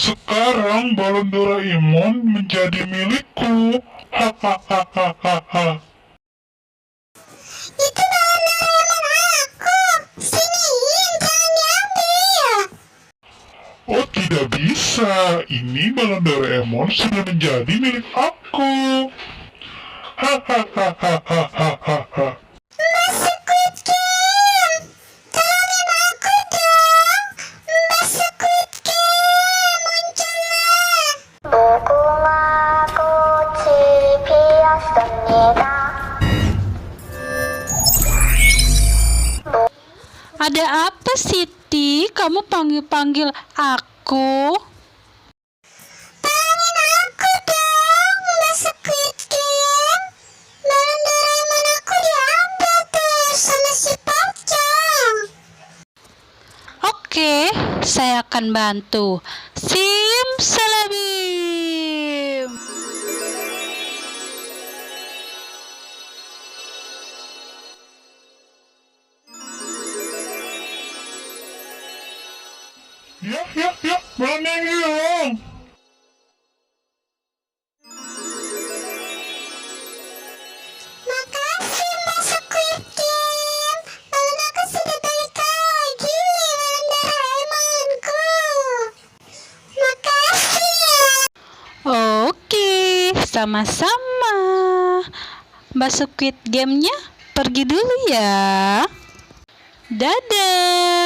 Sekarang balon Doraemon menjadi milikku. Hahaha. Itu balon Doraemon aku. Siniin, jangan diambil. Oh, tidak bisa. Ini balon Doraemon sudah menjadi milik aku. Hahaha. Mbak Squid Game, tolongin aku dong. Mbak Squid Game, muncullah. 무궁화 꽃이 피었습니다. Ada apa, Siti? Kamu panggil-panggil aku? Tolongin aku dong, Mbak Squid Game. Balon Doraemon aku diambil tuh sama si Pocong. Oke, saya akan bantu. Simsalabim. Ya, balonnya hilang. Makasih Mbak Squid Game. Balon aku sudah balik lagi, balon Doraemonku. Makasih ya. Oke, sama-sama. Mbak Squid Game-nya pergi dulu ya. Dadah.